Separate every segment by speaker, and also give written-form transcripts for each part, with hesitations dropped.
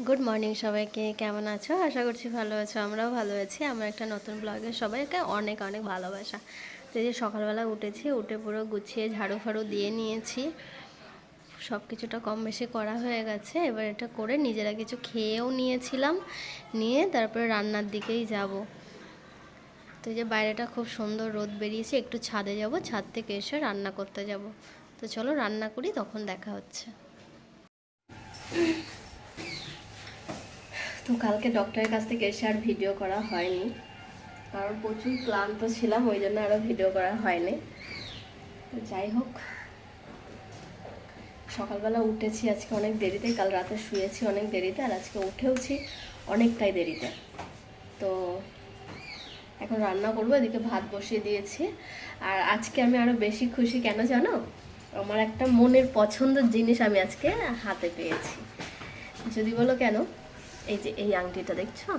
Speaker 1: Good morning সবাইকে, কেমন আছো? আশা করছি ভালো আছো। আমরাও ভালো আছি। আমার একটা নতুন ব্লগে সবাইকে অনেক অনেক ভালোবাসা। তো এই যে সকালবেলা উঠেছি, উঠে পুরো গুছিয়ে ঝাড়ু ফাড়ু দিয়ে নিয়েছি, সব কিছুটা কম বেশি করা হয়ে গেছে। এবার এটা করে নিজেরা কিছু খেয়েও নিয়েছিলাম, নিয়ে তারপরে রান্নার দিকেই যাব। তো এই যে বাইরেটা খুব সুন্দর রোদ বেরিয়েছে, একটু ছাদে যাব, ছাদ থেকে এসে রান্না করতে যাব। তো চলো রান্না করি, তখন দেখা হচ্ছে। তো কালকে ডক্টরের কাছ থেকে এসে আর ভিডিও করা হয়নি, কারণ প্রচুর ক্লান্ত ছিলাম, ওই জন্য আরও ভিডিও করা হয়নি। তো যাই হোক, সকালবেলা উঠেছি আজকে অনেক দেরিতে, কাল রাতে শুয়েছি অনেক দেরিতে, আর আজকে উঠেওছি অনেকটাই দেরিতে। তো এখন রান্না করবো, এদিকে ভাত বসিয়ে দিয়েছি। আর আজকে আমি আরও বেশি খুশি কেন জানো? আমার একটা মনের পছন্দের জিনিস আমি আজকে হাতে পেয়েছি। যদি বলো কেন, এই যে এই আংটিটা দেখছো,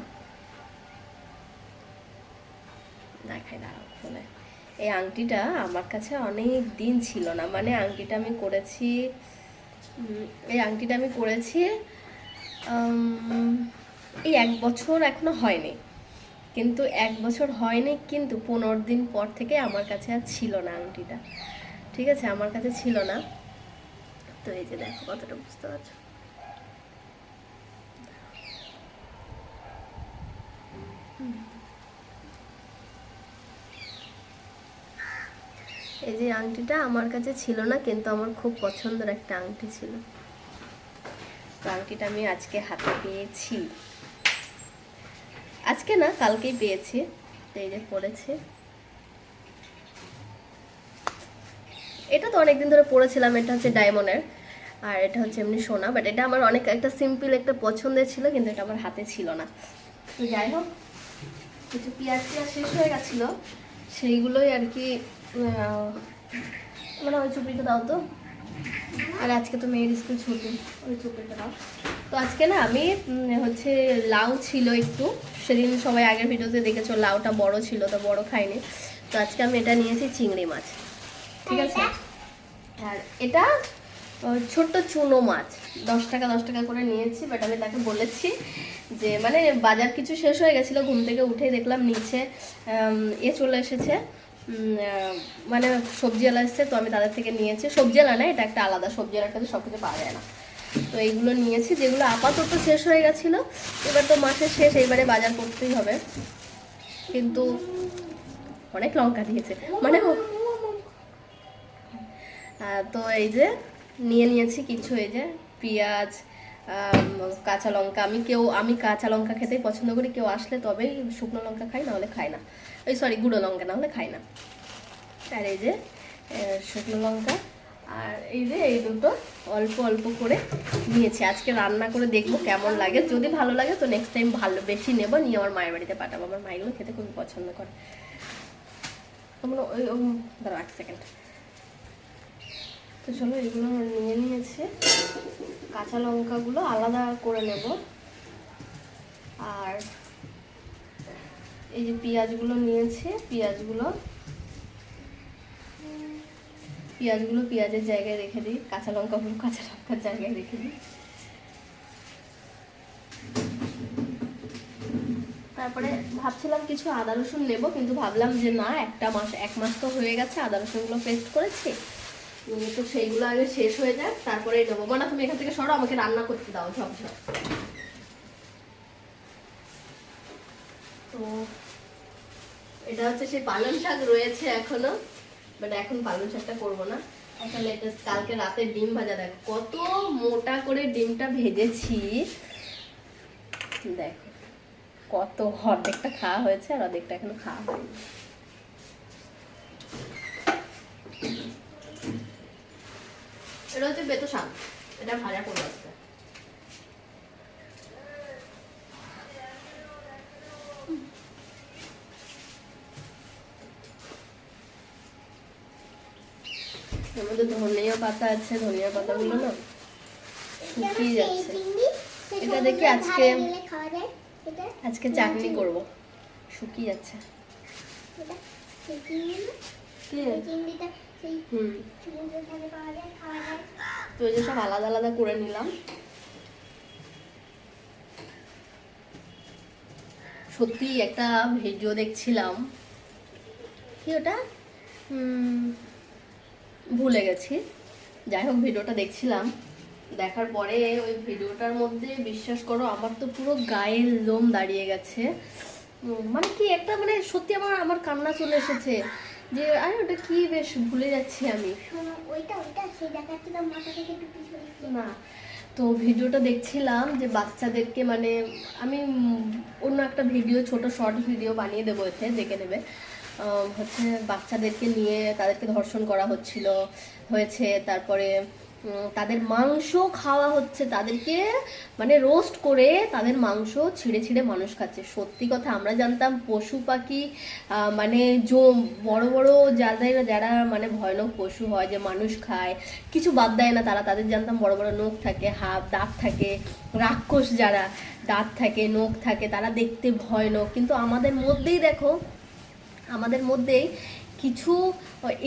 Speaker 1: দেখাই দাঁড়াও খুলে। এই আংটিটা আমার কাছে অনেক দিন ছিল না, মানে আংটিটা আমি করেছি, এই আংটিটা আমি করেছি এই 1 বছর এখনো হয়নি, কিন্তু 1 বছর হয়নি, কিন্তু 15 দিন পর থেকে আমার কাছে আর ছিল না আংটিটা। ঠিক আছে, আমার কাছে ছিল না। তো এই যে দেখো কতটা বুঝতে পারছো। এই যে আংটিটা আমার কাছে ছিল না, কিন্তু আমার খুব পছন্দের একটা আংটি ছিল। তো আংটিটা আমি আজকে হাতে পেয়েছি, আজকে না কালকেই পেয়েছি। তো এই যে পরেছি, এটা তো অনেকদিন ধরে পরেছিলাম। এটা হচ্ছে ডায়মন্ডের, আর এটা হচ্ছে এমনি সোনা, বাট এটা আমার অনেক একটা সিম্পল একটা পছন্দের ছিল, কিন্তু এটা আমার হাতে ছিল না। তো যাই হোক, কিছু পেঁয়াজ শেষ হয়ে গেছিলো, সেইগুলোই আর কি, মানে ওই চুপিটা দাও তো। আর আজকে তো মেয়ের স্কুল ছুটি, ওই চুপিটা দাও। তো আজকে না আমি হচ্ছে লাউ ছিল একটু, সেদিন সবাই আগের ভিডিওতে দেখেছো লাউটা বড় ছিল, তো বড় খাইনি। তো আজকে আমি এটা নিয়েছি চিংড়ি মাছ, ঠিক আছে। আর এটা ছোট্ট চুনো মাছ, 10 টাকা 10 টাকা করে নিয়েছি। বাট আমি তাকে বলেছি যে, মানে বাজার কিছু শেষ হয়ে গেছিলো, ঘুম থেকে উঠেই দেখলাম নিচে চলে এসেছে, মানে সবজিওয়ালা এসছে। তো আমি তাদের থেকে নিয়েছি, সবজিওয়ালা না, এটা একটা আলাদা সবজিওয়ালার কাছে সব কিছু পাওয়া যায় না। তো এইগুলো নিয়েছি, যেগুলো আপাতত শেষ হয়ে গেছিলো। এবার তো মাসের শেষ, এইবারে বাজার করতেই হবে। কিন্তু অনেক লঙ্কা দিয়েছে, মানে তো এই যে নিয়ে নিয়েছি কিছু, এই যে পেঁয়াজ, কাঁচা লঙ্কা। আমি কাঁচা লঙ্কা খেতেই পছন্দ করি, কেউ আসলে তবেই শুকনো লঙ্কা খাই, নাহলে খাই না। ওই সরি, গুঁড়ো লঙ্কা না হলে খাই না। আর এই যে শুকনো লঙ্কা, আর এই যে এই দুটো অল্প অল্প করে নিয়েছি। আজকে রান্না করে দেখবো কেমন লাগে, যদি ভালো লাগে তো নেক্সট টাইম ভালো বেশি নেবো, নিয়ে আমার মায়ের বাড়িতে পাঠাবো। আমার মায়েগুলো খেতে খুবই পছন্দ করে। ওই দাঁড়াও 1 সেকেন্ড। তো চলো, এগুলো নিয়ে নিয়েছি, কাঁচা লঙ্কাগুলো আলাদা করে নেব। আর এই যে পেঁয়াজগুলো নিয়েছি, পেঁয়াজগুলো পেঁয়াজের জায়গায় রেখে দিই, কাঁচা লঙ্কাগুলো কাঁচা লঙ্কার জায়গায় রেখে দিই। তারপরে ভাবছিলাম কিছু আদা রসুন নেবো, কিন্তু ভাবলাম যে না, 1 মাস তো হয়ে গেছে আদা রসুনগুলো পেস্ট করেছি, তো সেইগুলো আগে শেষ হয়ে যাক, তারপরে নেবো। মানে তুমি এখান থেকে সরো, আমাকে রান্না করতে দাও ঝপঝপ। তো এটা হচ্ছে সেই পালং শাক রয়েছে এখনো, বাট এখন পালং শাকটা করবো না। আসলে এটা কালকে রাতে ডিম ভাজা, দেখো কত মোটা করে ডিমটা ভেজেছি, দেখো কত, অর্ধেকটা খাওয়া হয়েছে আর অর্ধেকটা এখনো খাওয়া হয়নি। এটা হচ্ছে বেতো শাক, এটা ভাজা করবো আজকে। এর মধ্যে ধনিয়া পাতা আছে, ধনিয়া পাতাগুলো না শুকিয়ে যাচ্ছে। এটা দেখি আজকে চাটনি করব, শুকিয়ে যাচ্ছে। তো এই যে সব আলাদা আলাদা করে নিলাম। সত্যি একটা ভিডিও দেখছিলাম, কি ওটা ভুলে গেছি। যাই হোক ভিডিওটা দেখছিলাম, দেখার পরে ওই ভিডিওটার মধ্যে বিশ্বাস করো আমার তো পুরো গায়ের লোম দাঁড়িয়ে গেছে। মানে কি একটা মানে সত্যি আমার আমার কান্না চলে এসেছে যে আরে ওটা কি বেশ ভুলে যাচ্ছি আমি। না তো ভিডিওটা দেখছিলাম যে বাচ্চাদেরকে মানে আমি অন্য একটা ভিডিও ছোট শর্ট ভিডিও বানিয়ে দেবো, এতে দেখে নেবে। হচ্ছে বাচ্চাদেরকে নিয়ে তাদেরকে ধর্ষণ করা হয়েছে, তারপরে তাদের মাংস খাওয়া হচ্ছে, তাদেরকে মানে রোস্ট করে তাদের মাংস ছিঁড়ে ছিঁড়ে মানুষ খাচ্ছে। সত্যি কথা আমরা জানতাম পশু পাখি মানে বড় বড় যারা মানে ভয়ানক পশু হয় যে মানুষ খায়, কিছু বাদ দেয় না তারা, তাদের জানতাম বড় বড় নখ থাকে, দাঁত থাকে, রাক্ষস যারা দাঁত থাকে নখ থাকে তারা দেখতে ভয়ানক। কিন্তু আমাদের মধ্যেই দেখো, আমাদের মধ্যেই কিছু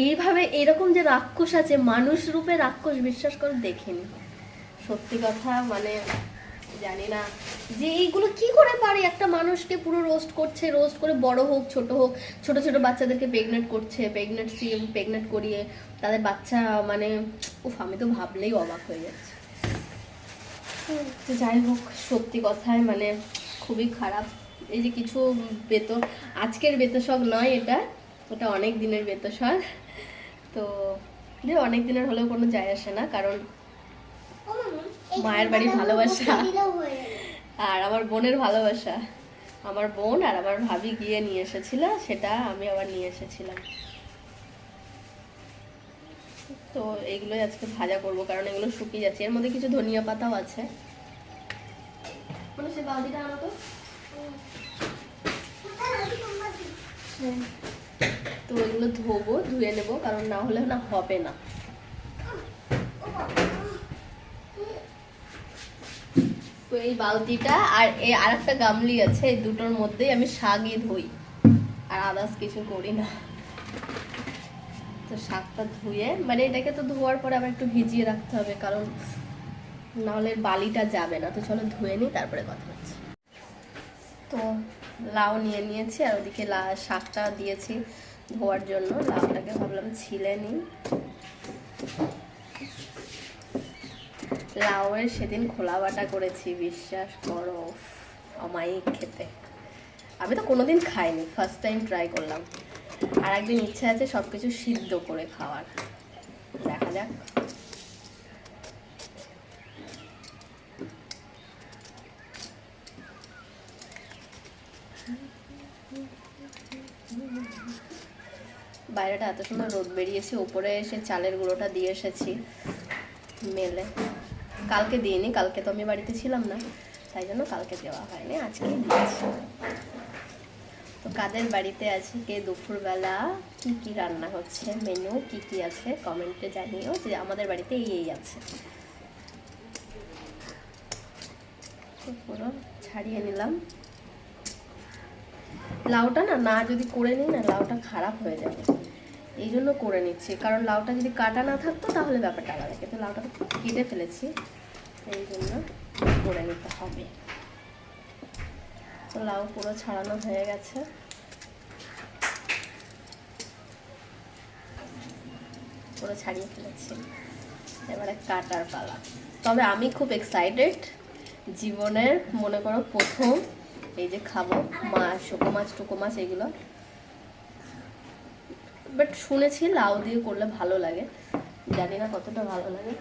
Speaker 1: এইভাবে এরকম যে রাক্ষস আছে, মানুষ রূপে রাক্ষস, বিশ্বাস করে দেখিনি। সত্যি কথা মানে জানি না যে এইগুলো কি করে পারে, একটা মানুষকে পুরো রোস্ট করছে, রোস্ট করে বড় হোক ছোট হোক, ছোট ছোট বাচ্চাদেরকে প্রেগনেন্ট করছে, প্রেগনেন্ট করিয়ে তাদের বাচ্চা মানে আমি তো ভাবলেই অবাক হয়ে যাচ্ছে। তো যাই হোক সত্যি কথায় মানে খুবই খারাপ। এই যে কিছু আজকের বেতশক নয়, ওটা অনেক দিনের বেতশক। তো যে অনেক দিনের হলেও কোনো যায় আসে না, কারণ মায়ের বাড়ির ভালোবাসা আর আমার বোনের ভালোবাসা, আমার বোন আর আমার ভাবি গিয়ে নিয়ে এসেছিল, সেটা আমি আবার নিয়ে এসেছিলাম। তো এইগুলোই আজকে ভাজা করবো, কারণ এগুলো শুকিয়ে যাচ্ছে। এর মধ্যে কিছু ধনিয়া পাতাও আছে। মানে সে বালতিটা আনো তো। তো এগুলো ধুয়ে নেবো, কারণ না হলে না হবে না। তো এই বালতিটা আর একটা গামলি আছে, এই দুটোর মধ্যেই আমি শাকই ধুই, আর আদার্স কিছু করি না। তো শাকটা ধুয়ে মানে এটাকে তো ধোয়ার পরে আবার একটু ভিজিয়ে রাখতে হবে, কারণ নাহলে বালিটা যাবে না। তো চলো ধুয়ে নিই, তারপরে কথা হচ্ছে। তো লাউ নিয়ে নিয়েছি, আর ওদিকে শাকটা দিয়েছি ধোয়ার জন্য। লাউটাকে ভাবলাম ছিলে নিই। লাউয়ের সেদিন খোলা বাটা করেছি, বিশ্বাস করো অমায়িক খেতে। আমি তো কোনোদিন খাইনি, ফার্স্ট টাইম ট্রাই করলাম। আর একদিন ইচ্ছা আছে সবকিছু সিদ্ধ করে খাওয়ার, দেখা যাক। বাইরেটা এত সুন্দর রোদ বেরিয়েছে, উপরে এসে চালের গুঁড়োটা দিয়ে এসেছি মেলে। কালকে দিইনি, কালকে তো আমি বাড়িতে ছিলাম না, তাই জন্য কালকে দেওয়া হয়নি, আজকেই দিয়েছি। তো কাদের বাড়িতে আজকে দুপুরবেলা কি কি রান্না হচ্ছে, মেনু কি কি আছে কমেন্টে জানিও, যে আমাদের বাড়িতে এই আছে। পুরো ছাড়িয়ে নিলাম। লাউটা না যদি করে নিই না, লাউটা খারাপ হয়ে যাবে, এই জন্য করে নিচ্ছি। কারণ লাউটা যদি কাটা না থাকতো তাহলে ব্যাপারটা আলাদা, কিন্তু লাউটা কেটে ফেলেছি, এই জন্য করে নিতে হবে। তো লাউ পুরো ছাড়ানো হয়ে গেছে, পুরো ছাড়িয়ে ফেলেছি, এবারে কাটার পালা। তবে আমি খুব এক্সাইটেড, জীবনের মনে করো প্রথম এই যে খাবো শুকো মাছ এগুলো। বাট শুনেছি লাউ দিয়ে করলে ভালো লাগে, জানি না কতটা ভালো লাগে,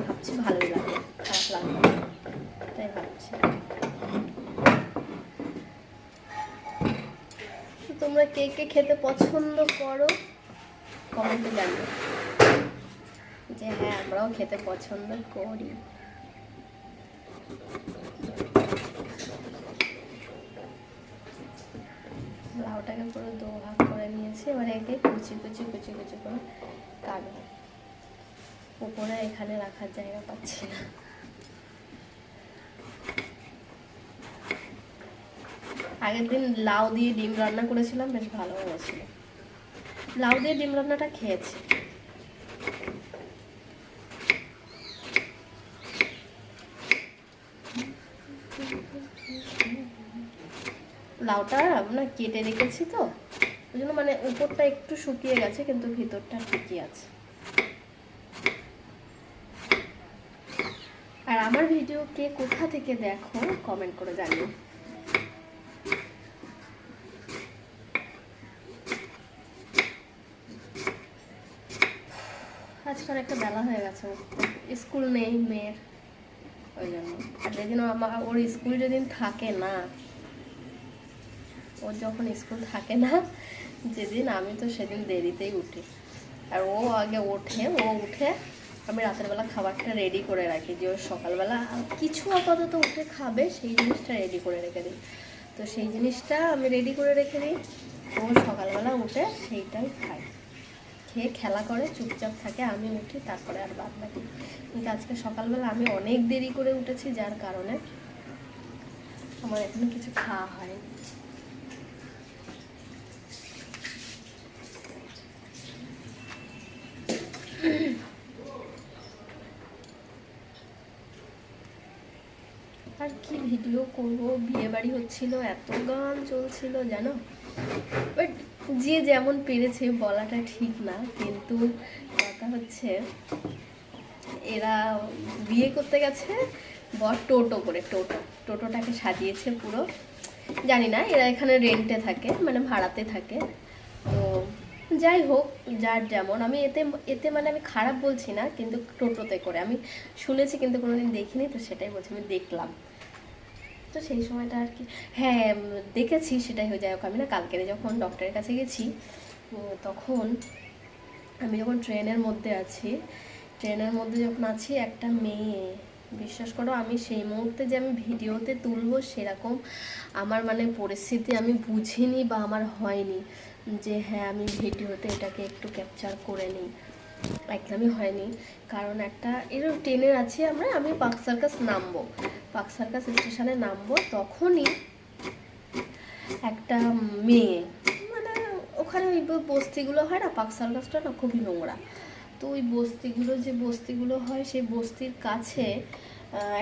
Speaker 1: ভাবছি ভালোই লাগে, খারাপ লাগবে তাই ভাবছি। তোমরা কে কে খেতে পছন্দ করো কমেন্টে জানিও, যে হ্যাঁ আমরাও খেতে পছন্দ করি। লাউটাকে পুরো দো ভাগ করে নিয়েছি, এবার একে কুচি কুচি করে কাটবো। উপরে এখানে রাখার জায়গা পাচ্ছি না। আগের দিন লাউ দিয়ে ডিম রান্না করেছিলাম, বেশ ভালো হয়েছিল। লাউ দিয়ে ডিম রান্নাটা খেয়েছি। লাউটা না কেটে রেখেছি তো, ওই জন্য মানে উপরটা একটু শুকিয়ে গেছে কিন্তু ভিতরটা ঠিকই আছে। আর আমার ভিডিও কে কোথা থেকে দেখো কমেন্ট করে জানিও। আজকাল একটা বেলা হয়ে গেছে, স্কুল নেই মেয়ের, ওই জন্য। আর যেদিন ওর স্কুল যেদিন থাকে না, ওর যখন স্কুল থাকে না যেদিন, আমি তো সেদিন দেরিতেই উঠি। আর ও আগে ওঠে, ও উঠে আমি রাতের বেলা খাবারটা রেডি করে রাখি, যে ওর সকালবেলা কিছু আপাতত উঠে খাবে সেই জিনিসটা রেডি করে রেখে দিই। তো সেই জিনিসটা আমি রেডি করে রেখে দিই, ও সকালবেলা উঠে সেইটাই খায়, খেয়ে খেলা করে চুপচাপ থাকে, আমি উঠি তারপরে আর বাদ বাকি। কিন্তু আজকে সকালবেলা আমি অনেক দেরি করে উঠেছি, যার কারণে আমার এখনো কিছু খাওয়া হয়নি। আর কি ভিডিও করব, বিয়ে বাড়ি হচ্ছিল, এত গান চলছিল জানো। বাট যে যেমন পেরেছে বলাটা ঠিক না, কিন্তু কথা হচ্ছে এরা বিয়ে করতে গেছে বর টোটো করে, টোটোটাকে সাজিয়েছে পুরো। জানি না, এরা এখানে রেন্টে থাকে, মানে ভাড়াতে থাকে। তো যাই হোক, যার যেমন, আমি এতে এতে মানে আমি খারাপ বলছি না, কিন্তু টোটোতে করে আমি শুনেছি কিন্তু কোনোদিন দেখিনি, তো সেটাই বলছি, আমি দেখলাম তো সেই সময়টা আর কি। হ্যাঁ দেখেছি, সেটাই হয়ে যায়। আমি না কালকে যখন ডক্টরের কাছে গেছি, তখন আমি যখন ট্রেনের মধ্যে আছি, একটা মেয়ে, বিশ্বাস করো আমি সেই মুহূর্তে যে আমি ভিডিওতে তুলবো সেরকম আমার মানে পরিস্থিতি আমি বুঝিনি বা আমার হয়নি যে হ্যাঁ আমি ভিডিওতে এটাকে একটু ক্যাপচার করে নিই, একদমই হয়নি। কারণ একটা এরকম ট্রেনের আছি আমি পার্ক সার্কাস নামবো, পার্ক সার্কাস স্টেশনে নামবো, তখনই একটা মেয়ে, মানে ওখানে ওই বস্তিগুলো হয় না, পার্ক সার্কাসটা না খুবই নোংরা, তো ওই বস্তিগুলো হয়, সেই বস্তির কাছে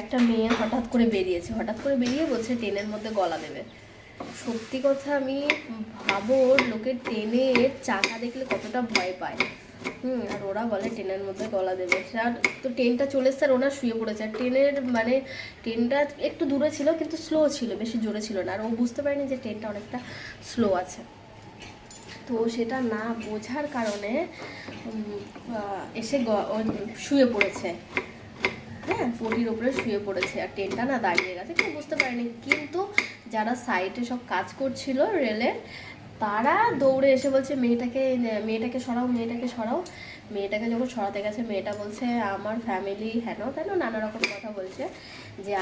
Speaker 1: একটা মেয়ে হঠাৎ করে বেরিয়ে বলছে ট্রেনের মধ্যে গলা দেবে। সত্যি কথা, আমি ভাবো লোকের ট্রেনের চাকা দেখলে কতটা ভয় পায়। আর ওরা বলে ট্রেনের মধ্যে গলা দেবে। তো ট্রেনটা চলে এসছে আর ওনার শুয়ে পড়েছে, আর ট্রেনটা একটু দূরে ছিল কিন্তু স্লো ছিল, বেশি জোরে ছিল না, আর ও বুঝতে পারেনি যে ট্রেনটা অনেকটা স্লো আছে। তো সেটা না বোঝার কারণে এসে শুয়ে পড়েছে, হ্যাঁ পটির ওপরে শুয়ে পড়েছে, আর ট্রেনটা না দাঁড়িয়ে গেছে, কেউ বুঝতে পারেনি। কিন্তু যারা সাইডে সব কাজ করছিল রেলের, তারা দৌড়ে এসে বলছে মেয়েটাকে সরাও। মেয়েটাকে যখন সরাতে গেছে, মেয়েটা বলছে আমার ফ্যামিলি হেন তেন নানা রকম কথা বলছে, যে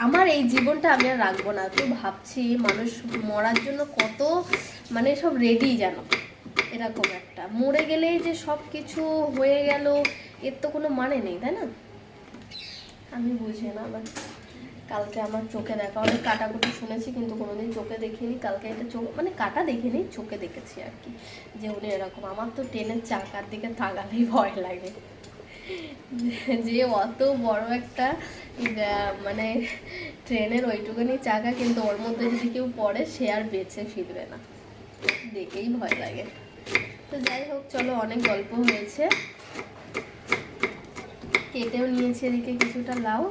Speaker 1: আমার এই জীবনটা আমি আর রাখবো না। তো ভাবছি মানুষ মরার জন্য কত মানে সব রেডি জানো, এরকম একটা মরে গেলেই যে সব কিছু হয়ে গেল, এর তো কোনো মানে নেই, তাই না? আমি বুঝি না। আবার কালকে আমার চোখে দেখা, অনেক কাটাকুটি শুনেছি কিন্তু কোনোদিন চোখে দেখিনি, কালকে এটা মানে কাটা দেখিনি, চোখে দেখেছি আর কি, যে উনি এরকম। আমার তো ট্রেনের চাকার দিকে তাকালেই ভয় লাগে, যে অত বড় একটা মানে ট্রেনের ওইটুকুনি চাকা, কিন্তু ওর মধ্যে যদি কেউ পড়ে সে আর বেঁচে ফিরবে না, দেখেই ভয় লাগে। তো যাই হোক, চলো অনেক গল্প হয়েছে, কেটেও নিয়েছি এদিকে কিছুটা লাউ,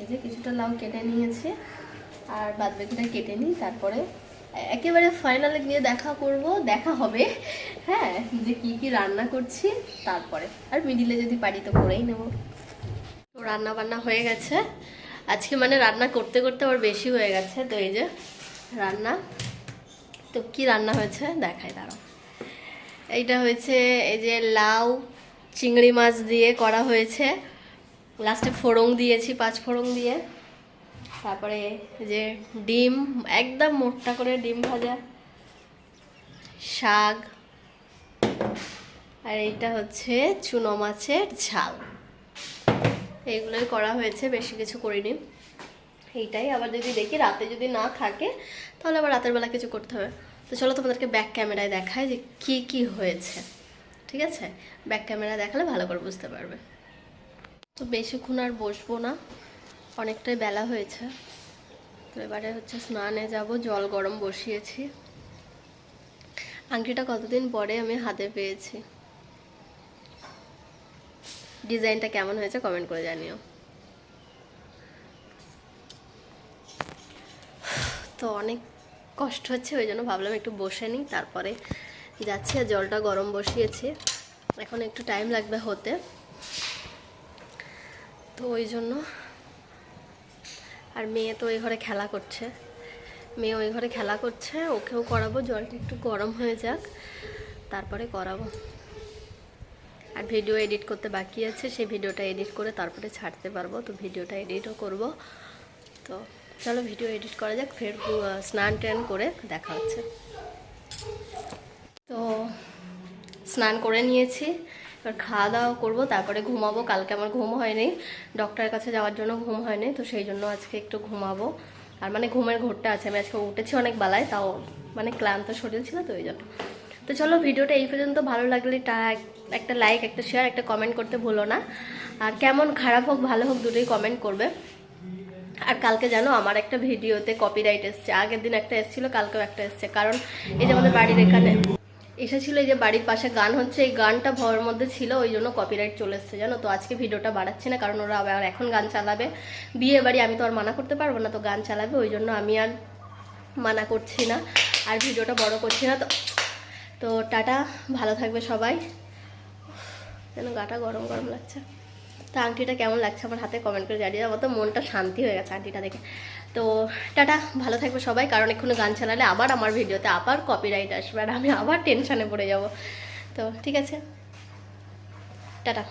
Speaker 1: এই যে কিছুটা লাউ কেটে নিয়েছি, আর বাদ বাকিটা কেটে নিই, তারপরে একেবারে ফাইনালে গিয়ে দেখা হবে, হ্যাঁ, যে কি কি রান্না করছি তারপরে, আর মিডিলে যদি পারি তো করেই নেব। তো রান্না বান্না হয়ে গেছে আজকে, মানে রান্না করতে করতে আবার বেশি হয়ে গেছে। তো এই যে রান্না, তো কি রান্না হয়েছে দেখাই, দাঁড়াও। এইটা হয়েছে এই যে লাউ চিংড়ি মাছ দিয়ে করা হয়েছে, লাস্টে ফোড়ন দিয়েছি, 5 ফোড়ন দিয়ে। তারপরে যে ডিম, একদম মোটা করে ডিম ভাজা, শাক, আর এইটা হচ্ছে চুনো মাছের ঝাল। এইগুলোই করা হয়েছে, বেশি কিছু করিনি। এইটাই, আবার যদি দেখি রাতে যদি না থাকে তাহলে আবার রাতের বেলা কিছু করতে হবে। তো চলো তোমাদেরকে ব্যাক ক্যামেরায় দেখায় যে কি কি হয়েছে, ঠিক আছে? ব্যাক ক্যামেরা দেখালে ভালো করে বুঝতে পারবে। তো বেশিক্ষণ আর বসবো না, অনেকটাই বেলা হয়েছে। তো এবারে হচ্ছে স্নানে যাব, জল গরম বসিয়েছি। আংটিটা কতদিন পরে আমি হাতে পেয়েছি। ডিজাইনটা কেমন হয়েছে কমেন্ট করে জানিও। তো অনেক কষ্ট হচ্ছে, ওই জন্য ভাবলাম একটু বসে নিই, তারপরে যাচ্ছি। আর জলটা গরম বসিয়েছি, এখন একটু টাইম লাগবে হতে, তো ওই জন্য। আর মেয়ে তো ওই ঘরে খেলা করছে, ওকেও করাবো। জলটা একটু গরম হয়ে যাক, তারপরে করাবো। আর ভিডিও এডিট করতে বাকি আছে, সেই ভিডিওটা এডিট করে তারপরে ছাড়তে পারবো। তো ভিডিওটা এডিটও করব। তো চলো ভিডিও এডিট করা যাক, ফের স্নান টান করে দেখা হচ্ছে। তো স্নান করে নিয়েছি, এবার খাওয়া দাওয়া করবো, তারপরে ঘুমাবো। কালকে আমার ঘুম হয়নি, ডক্টরের কাছে যাওয়ার জন্য ঘুম হয়নি, তো সেই জন্য আজকে একটু ঘুমাবো। আর মানে ঘুমের ঘোরটা আছে, আমি আজকে উঠেছি অনেক বেলায়, তাও মানে ক্লান্ত শরীর ছিল, তো ওই জন্য। তো চলো ভিডিওটা এই পর্যন্ত, ভালো লাগলে একটা লাইক, একটা শেয়ার, একটা কমেন্ট করতে ভুলো না। আর কেমন খারাপ হোক ভালো হোক দুটোই কমেন্ট করবে। আর কালকে জানো আমার একটা ভিডিওতে কপিরাইট এসছে, আগের দিন একটা এসেছিলো, কালকেও একটা এসছে। কারণ এই যে আমাদের বাড়ির এখানে এসেছিলো, এই যে বাড়ির পাশে গান হচ্ছে, এই গানটা ভয়ের মধ্যে ছিল, ওই জন্য কপিরাইট চলে এসছে জানো। তো আজকে ভিডিওটা বাড়াচ্ছি না, কারণ ওরা আবার এখন গান চালাবে, বিয়ে বাড়ি, আমি তো আর মানা করতে পারবো না, তো গান চালাবে, ওই জন্য আমি আর মানা করছি না, আর ভিডিওটা বড় করছি না। তো টাটা, ভালো থাকবে সবাই। যেন গাটা গরম গরম লাগছে। তো আংটিটা কেমন লাগছে আমার হাতে কমেন্ট করে জানিয়ে দাও, তো মনটা শান্তি হয়ে গেছে আংটিটা দেখে। তো টাটা, ভালো থাকবে সবাই, কারণ এক্ষুনি গান চালালে আবার আমার ভিডিওতে আবার কপিরাইট আসবে, আর আমি আবার টেনশনে পড়ে যাব। তো ঠিক আছে, টাটা।